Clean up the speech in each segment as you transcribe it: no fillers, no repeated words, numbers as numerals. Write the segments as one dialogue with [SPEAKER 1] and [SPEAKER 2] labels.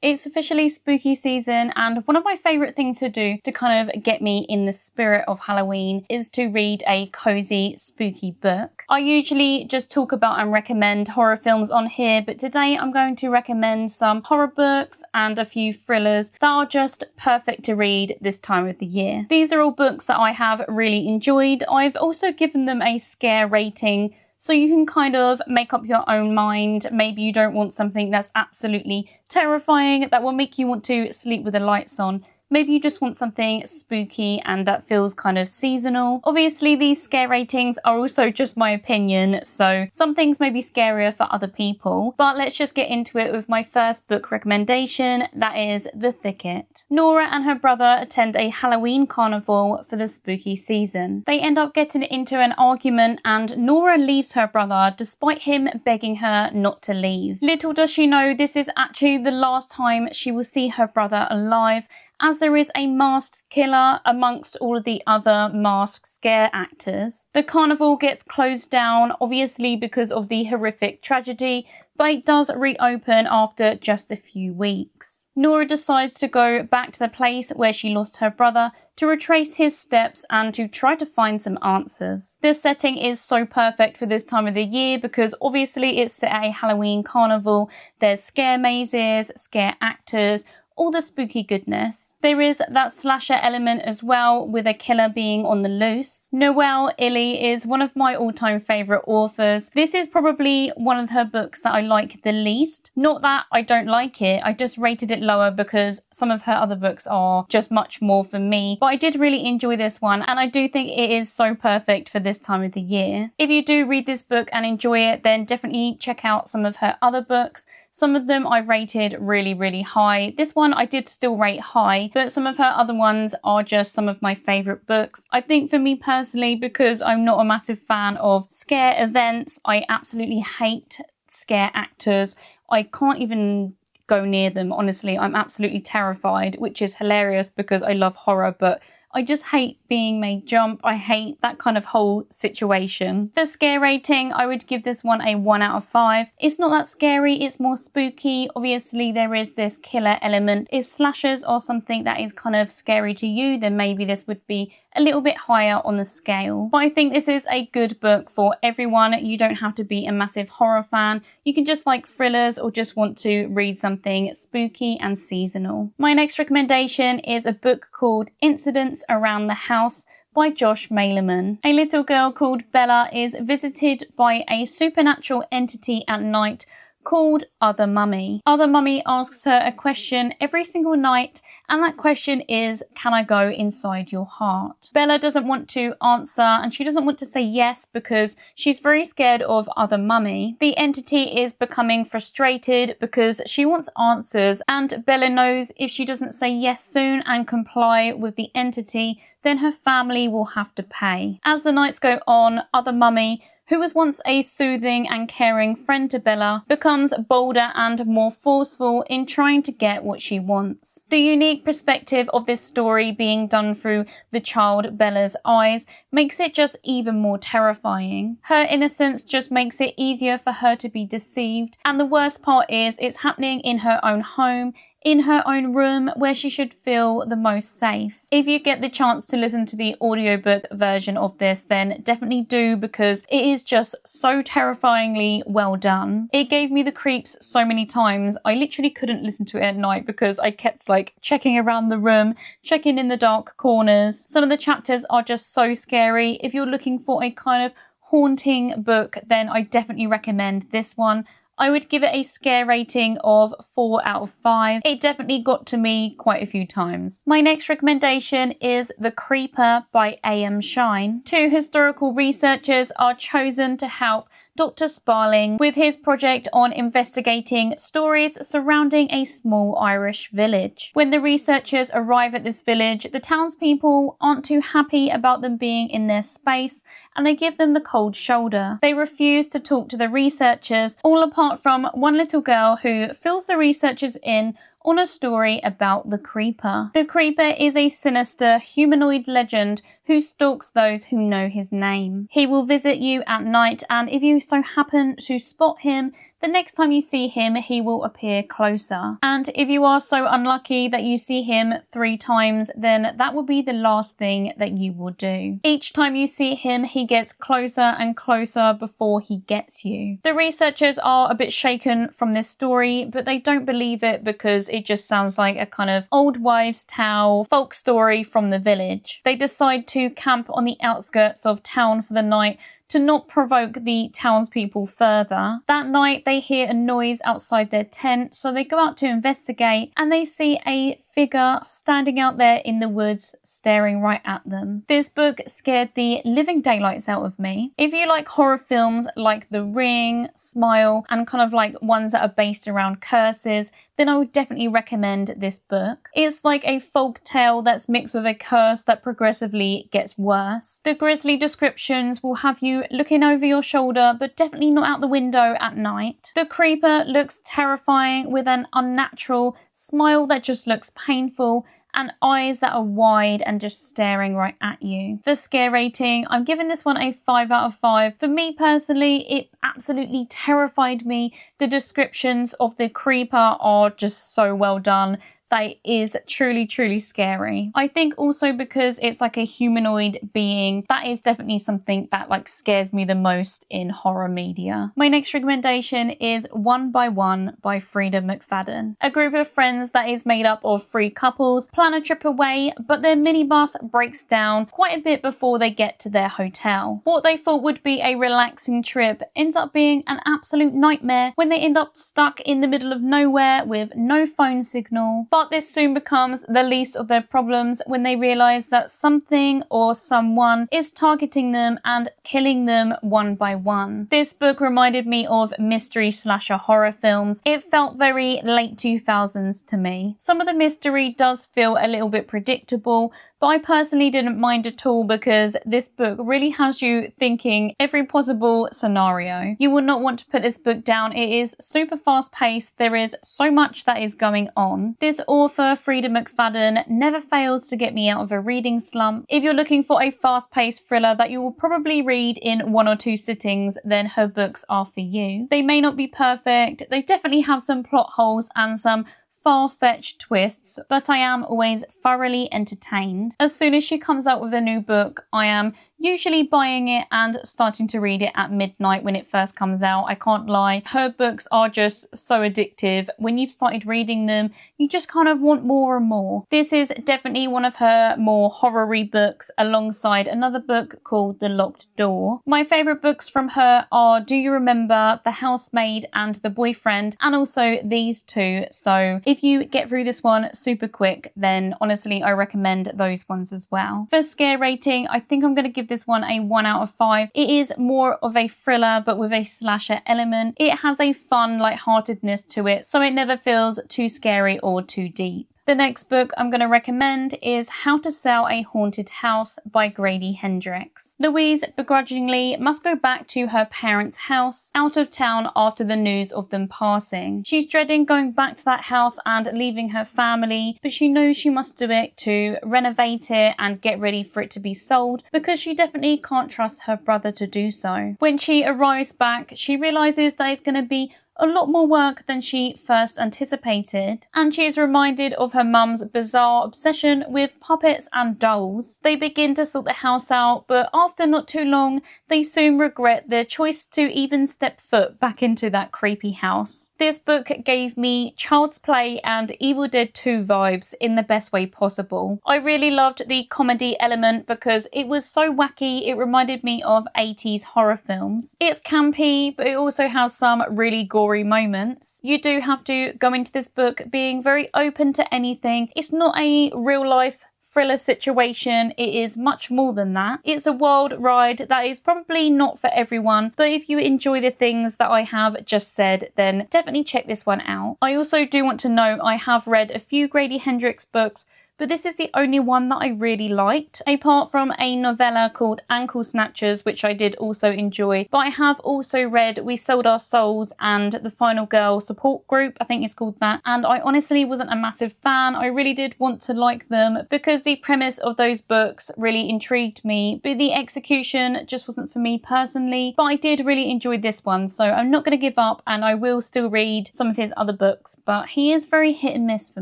[SPEAKER 1] It's officially spooky season, and one of my favourite things to do to kind of get me in the spirit of Halloween is to read a cozy, spooky book. I usually just talk about and recommend horror films on here, but today I'm going to recommend some horror books and a few thrillers that are just perfect to read this time of the year. These are all books that I have really enjoyed. I've also given them a scare rating, so you can kind of make up your own mind. Maybe you don't want something that's absolutely terrifying that will make you want to sleep with the lights on. Maybe you just want something spooky and that feels kind of seasonal. Obviously, these scare ratings are also just my opinion, so some things may be scarier for other people. But let's just get into it with my first book recommendation, that is The Thicket. Nora and her brother attend a Halloween carnival for the spooky season. They end up getting into an argument and Nora leaves her brother despite him begging her not to leave. Little does she know this is actually the last time she will see her brother alive, as there is a masked killer amongst all of the other masked scare actors. The carnival gets closed down, obviously because of the horrific tragedy, but it does reopen after just a few weeks. Nora decides to go back to the place where she lost her brother to retrace his steps and to try to find some answers. The setting is so perfect for this time of the year because obviously it's set at a Halloween carnival. There's scare mazes, scare actors, all the spooky goodness. There is that slasher element as well, with a killer being on the loose. Noelle Illy is one of my all-time favourite authors. This is probably one of her books that I like the least. Not that I don't like it, I just rated it lower because some of her other books are just much more for me. But I did really enjoy this one, and I do think it is so perfect for this time of the year. If you do read this book and enjoy it, then definitely check out some of her other books. Some of them I've rated really, really high. This one I did still rate high, but some of her other ones are just some of my favourite books. I think for me personally, because I'm not a massive fan of scare events, I absolutely hate scare actors. I can't even go near them, honestly. I'm absolutely terrified, which is hilarious because I love horror, but I just hate being made jump. I hate that kind of whole situation. For scare rating, I would give this one a 1 out of 5. It's not that scary, it's more spooky. Obviously, there is this killer element. If slashers are something that is kind of scary to you, then maybe this would be a little bit higher on the scale. But I think this is a good book for everyone. You don't have to be a massive horror fan. You can just like thrillers or just want to read something spooky and seasonal. My next recommendation is a book called Incidents Around the House by Josh Malerman. A little girl called Bella is visited by a supernatural entity at night called Other Mummy. Other Mummy asks her a question every single night, and that question is, can I go inside your heart? Bella doesn't want to answer, and she doesn't want to say yes because she's very scared of Other Mummy. The entity is becoming frustrated because she wants answers, and Bella knows if she doesn't say yes soon and comply with the entity, then her family will have to pay. As the nights go on, Other Mummy, who was once a soothing and caring friend to Bella, becomes bolder and more forceful in trying to get what she wants. The unique perspective of this story being done through the child Bella's eyes makes it just even more terrifying. Her innocence just makes it easier for her to be deceived, and the worst part is it's happening in her own home, in her own room, where she should feel the most safe. If you get the chance to listen to the audiobook version of this, then definitely do, because it is just so terrifyingly well done. It gave me the creeps so many times. I literally couldn't listen to it at night because I kept like checking around the room, checking in the dark corners. Some of the chapters are just so scary. If you're looking for a kind of haunting book, then I definitely recommend this one. I would give it a scare rating of 4 out of 5. It definitely got to me quite a few times. My next recommendation is The Creeper by A.M. Shine. 2 historical researchers are chosen to help Dr. Sparling with his project on investigating stories surrounding a small Irish village. When the researchers arrive at this village, the townspeople aren't too happy about them being in their space, and they give them the cold shoulder. They refuse to talk to the researchers, all apart from one little girl who fills the researchers in on a story about the Creeper. The Creeper is a sinister humanoid legend who stalks those who know his name. He will visit you at night, and if you so happen to spot him, the next time you see him, he will appear closer. And if you are so unlucky that you see him 3 times, then that will be the last thing that you will do. Each time you see him, he gets closer and closer before he gets you. The researchers are a bit shaken from this story, but they don't believe it because it just sounds like a kind of old wives' tale folk story from the village. They decide to camp on the outskirts of town for the night to not provoke the townspeople further. That night they hear a noise outside their tent, so they go out to investigate and they see a figure standing out there in the woods staring right at them. This book scared the living daylights out of me. If you like horror films like The Ring, Smile, and kind of like ones that are based around curses, then I would definitely recommend this book. It's like a folk tale that's mixed with a curse that progressively gets worse. The grisly descriptions will have you looking over your shoulder, but definitely not out the window at night. The creeper looks terrifying with an unnatural smile that just looks painful and eyes that are wide and just staring right at you. For scare rating, I'm giving this one a 5 out of 5. For me personally, it absolutely terrified me. The descriptions of the creeper are just so well done. That is truly, truly scary. I think also because it's like a humanoid being, that is definitely something that like scares me the most in horror media. My next recommendation is One by One by Frida McFadden. A group of friends that is made up of 3 couples plan a trip away, but their minibus breaks down quite a bit before they get to their hotel. What they thought would be a relaxing trip ends up being an absolute nightmare when they end up stuck in the middle of nowhere with no phone signal. But this soon becomes the least of their problems when they realise that something or someone is targeting them and killing them one by one. This book reminded me of mystery slasher horror films. It felt very late 2000s to me. Some of the mystery does feel a little bit predictable, but I personally didn't mind at all because this book really has you thinking every possible scenario. You will not want to put this book down. It is super fast paced. There is so much that is going on. This author, Frida McFadden, never fails to get me out of a reading slump. If you're looking for a fast paced thriller that you will probably read in 1 or 2 sittings, then her books are for you. They may not be perfect. They definitely have some plot holes and some far-fetched twists, but I am always thoroughly entertained. As soon as she comes out with a new book, I am usually buying it and starting to read it at midnight when it first comes out. I can't lie. Her books are just so addictive. When you've started reading them, you just kind of want more and more. This is definitely one of her more horror-y books alongside another book called The Locked Door. My favourite books from her are Do You Remember, The Housemaid and The Boyfriend, and also these 2. So if you get through this one super quick, then honestly I recommend those ones as well. For scare rating, I think I'm going to give this one a 1 out of 5. It is more of a thriller but with a slasher element. It has a fun lightheartedness to it, so it never feels too scary or too deep. The next book I'm going to recommend is How to Sell a Haunted House by Grady Hendrix. Louise begrudgingly must go back to her parents' house out of town after the news of them passing. She's dreading going back to that house and leaving her family, but she knows she must do it to renovate it and get ready for it to be sold because she definitely can't trust her brother to do so. When she arrives back, she realises that it's going to be a lot more work than she first anticipated, and she is reminded of her mum's bizarre obsession with puppets and dolls. They begin to sort the house out, but after not too long, they soon regret their choice to even step foot back into that creepy house. This book gave me Child's Play and Evil Dead 2 vibes in the best way possible. I really loved the comedy element because it was so wacky. It reminded me of 80s horror films. It's campy, but it also has some really gory moments. You do have to go into this book being very open to anything. It's not a real life thriller situation. It is much more than that. It's a wild ride that is probably not for everyone, but if you enjoy the things that I have just said, then definitely check this one out. I also do want to note I have read a few Grady Hendrix books, but this is the only one that I really liked, apart from a novella called Ankle Snatchers, which I did also enjoy. But I have also read We Sold Our Souls and The Final Girl Support Group, I think it's called that, and I honestly wasn't a massive fan. I really did want to like them because the premise of those books really intrigued me, but the execution just wasn't for me personally. But I did really enjoy this one, so I'm not going to give up and I will still read some of his other books, but he is very hit and miss for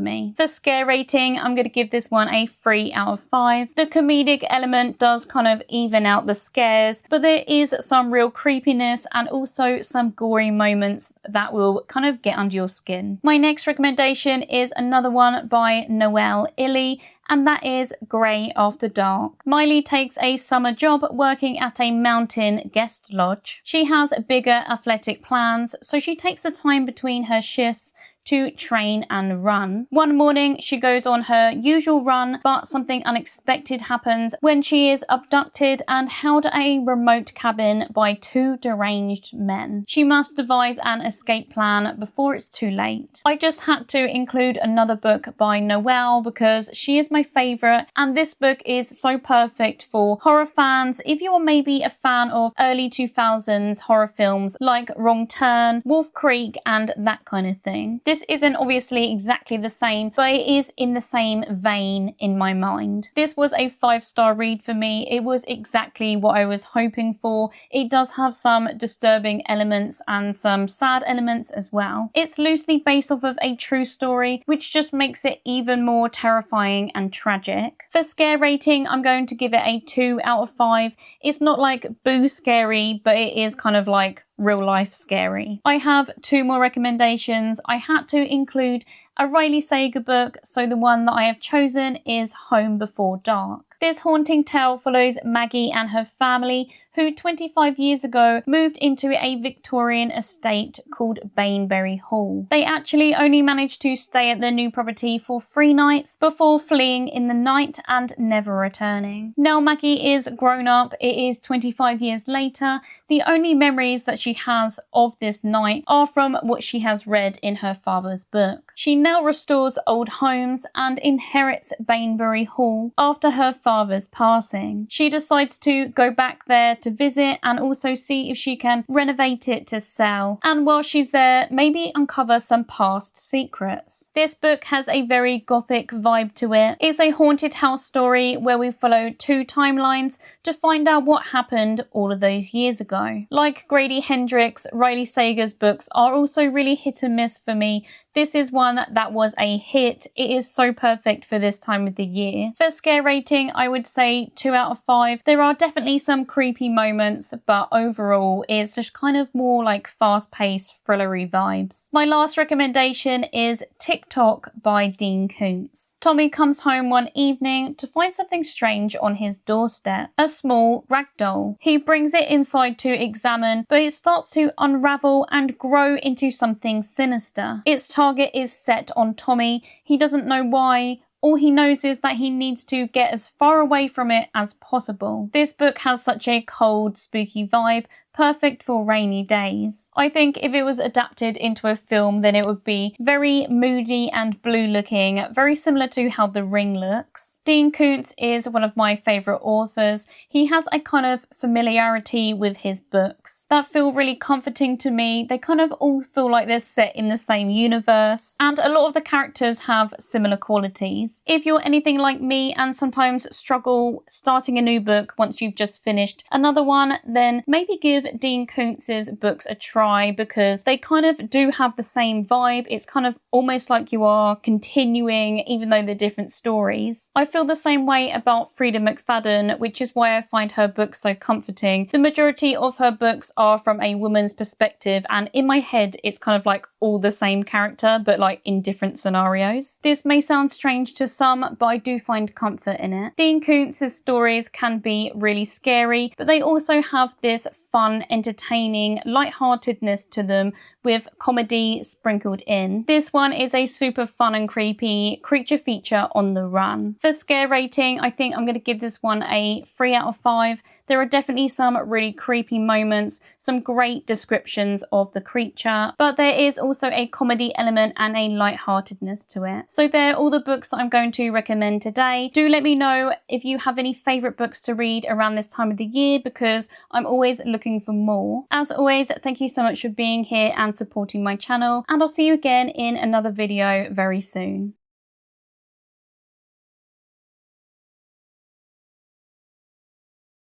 [SPEAKER 1] me. For scare rating, I'm going to give this one a 3 out of 5. The comedic element does kind of even out the scares, but there is some real creepiness and also some gory moments that will kind of get under your skin. My next recommendation is another one by Noelle Illy, and that is Grey After Dark. Miley takes a summer job working at a mountain guest lodge. She has bigger athletic plans, so she takes the time between her shifts to train and run. One morning, she goes on her usual run, but something unexpected happens when she is abducted and held at a remote cabin by 2 deranged men. She must devise an escape plan before it's too late. I just had to include another book by Noelle because she is my favourite, and this book is so perfect for horror fans. If you are maybe a fan of early 2000s horror films like Wrong Turn, Wolf Creek, and that kind of thing. This isn't obviously exactly the same, but it is in the same vein in my mind. This was a 5-star read for me. It was exactly what I was hoping for. It does have some disturbing elements and some sad elements as well. It's loosely based off of a true story, which just makes it even more terrifying and tragic. For scare rating, I'm going to give it a 2 out of 5. It's not like boo scary, but it is kind of like real life scary. I have 2 more recommendations. I had to include a Riley Sager book, so the one that I have chosen is Home Before Dark. This haunting tale follows Maggie and her family, who 25 years ago moved into a Victorian estate called Bainbury Hall. They actually only managed to stay at their new property for 3 nights before fleeing in the night and never returning. Now Maggie is grown up. It is 25 years later. The only memories that she has of this night are from what she has read in her father's book. She now restores old homes and inherits Bainbury Hall after her father's passing. She decides to go back there to visit and also see if she can renovate it to sell, and while she's there, maybe uncover some past secrets. This book has a very gothic vibe to it. It's a haunted house story where we follow 2 timelines to find out what happened all of those years ago. Like Grady Hendrix, Riley Sager's books are also really hit and miss for me. This is one that was a hit. It is so perfect for this time of the year. For scare rating, I would say 2 out of 5. There are definitely some creepy moments, but overall it's just kind of more like fast-paced, thrillery vibes. My last recommendation is Tock by Dean Koontz. Tommy comes home one evening to find something strange on his doorstep, a small rag doll. He brings it inside to examine, but it starts to unravel and grow into something sinister. Its target is set on Tommy. He doesn't know why. All he knows is that he needs to get as far away from it as possible. This book has such a cold, spooky vibe, perfect for rainy days. I think if it was adapted into a film, then it would be very moody and blue looking, very similar to how The Ring looks. Dean Koontz is one of my favourite authors. He has a kind of familiarity with his books that feel really comforting to me. They kind of all feel like they're set in the same universe, and a lot of the characters have similar qualities. If you're anything like me and sometimes struggle starting a new book once you've just finished another one, then maybe give Dean Koontz's books a try, because they kind of do have the same vibe. It's kind of almost like you are continuing, even though they're different stories. I feel the same way about Frida McFadden, which is why I find her books so comforting. The majority of her books are from a woman's perspective, and in my head it's kind of like all the same character, but like in different scenarios. This may sound strange to some, but I do find comfort in it. Dean Koontz's stories can be really scary, but they also have this fun, entertaining lightheartedness to them, with comedy sprinkled in. This one is a super fun and creepy creature feature on the run. For scare rating, I think I'm going to give this one a 3 out of 5. There are definitely some really creepy moments, some great descriptions of the creature, but there is also a comedy element and a lightheartedness to it. So they're all the books that I'm going to recommend today. Do let me know if you have any favourite books to read around this time of the year, because I'm always looking for more. As always, thank you so much for being here and supporting my channel, and I'll see you again in another video very soon.